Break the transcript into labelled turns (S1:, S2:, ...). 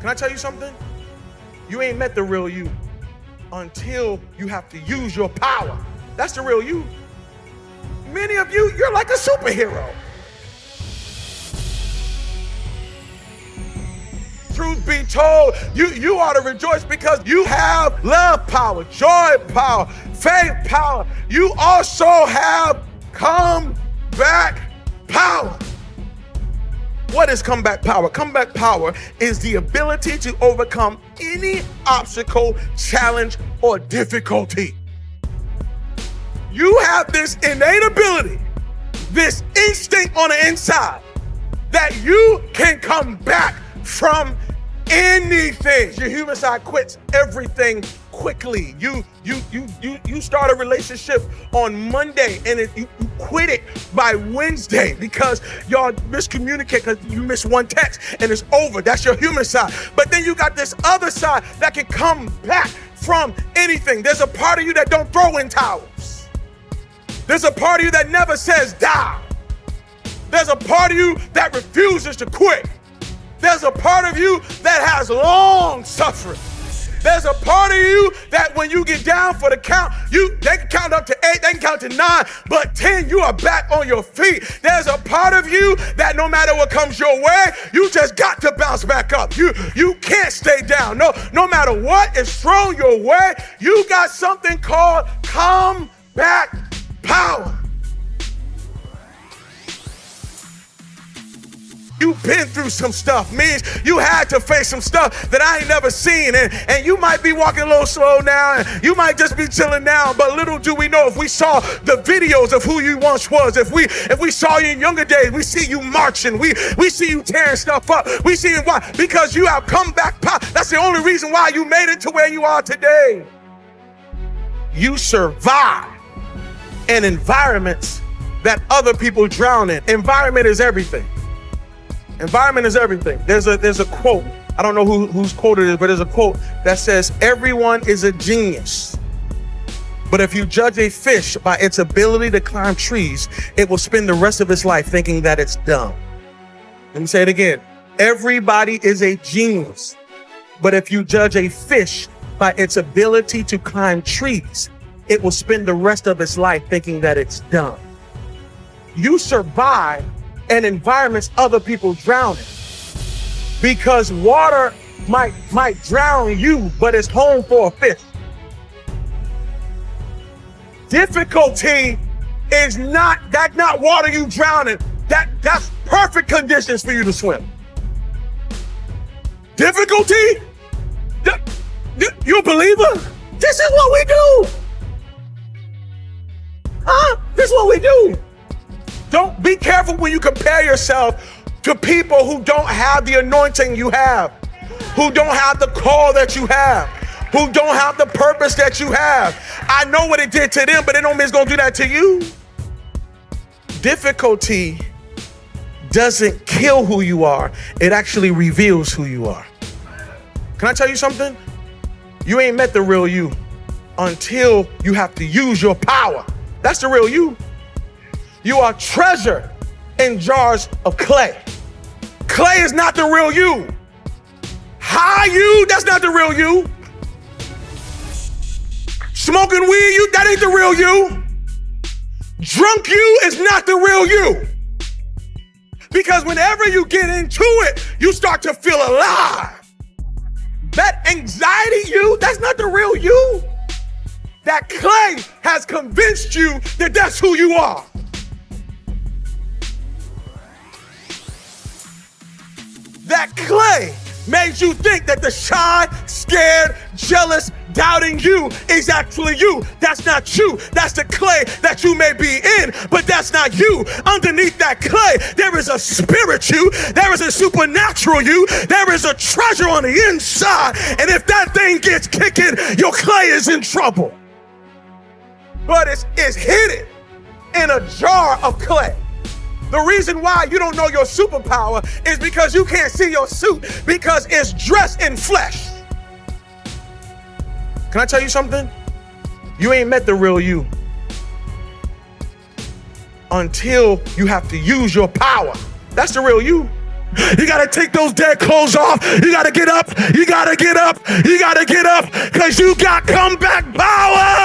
S1: Can I tell you something? You ain't met the real you until you have to use your power. That's the real you. Many of you, you're like a superhero. Truth be told, you ought to rejoice because you have love power, joy power, faith power. You also have comeback power. What is comeback power? Comeback power is the ability to overcome any obstacle, challenge, or difficulty. You have this innate ability, this instinct on the inside, that you can come back from anything. Your human side quits everything quickly. You start a relationship on Monday and you quit it by Wednesday because y'all miscommunicate because you miss one text and it's over. That's your human side. But then you got this other side that can come back from anything. There's a part of you that don't throw in towels. There's a part of you that never says die. There's a part of you that refuses to quit. There's a part of you that has long suffering. There's a part of you that when you get down for the count, they can count up to 8, they can count to 9, but 10, you are back on your feet. There's a part of you that no matter what comes your way, you just got to bounce back up. You can't stay down. No matter what is thrown your way, you got something called comeback power. You've been through some stuff, means you had to face some stuff that I ain't never seen. And you might be walking a little slow now, and you might just be chilling now, but little do we know, if we saw the videos of who you once was, if we saw you in younger days, we see you marching, we see you tearing stuff up, we see you, why? Because you have come back power. That's the only reason why you made it to where you are today. You survive in environments that other people drown in. Environment is everything. Environment is everything. There's a quote. I don't know whose quote it is, but there's a quote that says, everyone is a genius. But if you judge a fish by its ability to climb trees, it will spend the rest of its life thinking that it's dumb. Let me say it again. Everybody is a genius. But if you judge a fish by its ability to climb trees, it will spend the rest of its life thinking that it's dumb. You survive and environments other people drown in, because water might drown you, but it's home for a fish. Difficulty is not water you drown in. That's perfect conditions for you to swim. Difficulty? You a believer? This is what we do. Huh? This is what we do. Don't be careful when you compare yourself to people who don't have the anointing you have, who don't have the call that you have, who don't have the purpose that you have. I know what it did to them, but it don't mean it's gonna do that to you. Difficulty doesn't kill who you are. It actually reveals who you are. Can I tell you something? You ain't met the real you until you have to use your power. That's the real you. You are treasure in jars of clay. Clay is not the real you. High you, that's not the real you. Smoking weed, you, that ain't the real you. Drunk you is not the real you. Because whenever you get into it, you start to feel alive. That anxiety you, that's not the real you. That clay has convinced you that that's who you are. That clay made you think that the shy, scared, jealous, doubting you is actually you. That's not you. That's the clay that you may be in, but that's not you. Underneath that clay, there is a spirit you. There is a supernatural you. There is a treasure on the inside. And if that thing gets kicking, your clay is in trouble. But it's hidden in a jar of clay. The reason why you don't know your superpower is because you can't see your suit, because it's dressed in flesh. Can I tell you something? You ain't met the real you until you have to use your power. That's the real you. You got to take those dead clothes off. You got to get up. You got to get up. You got to get up because you got comeback power.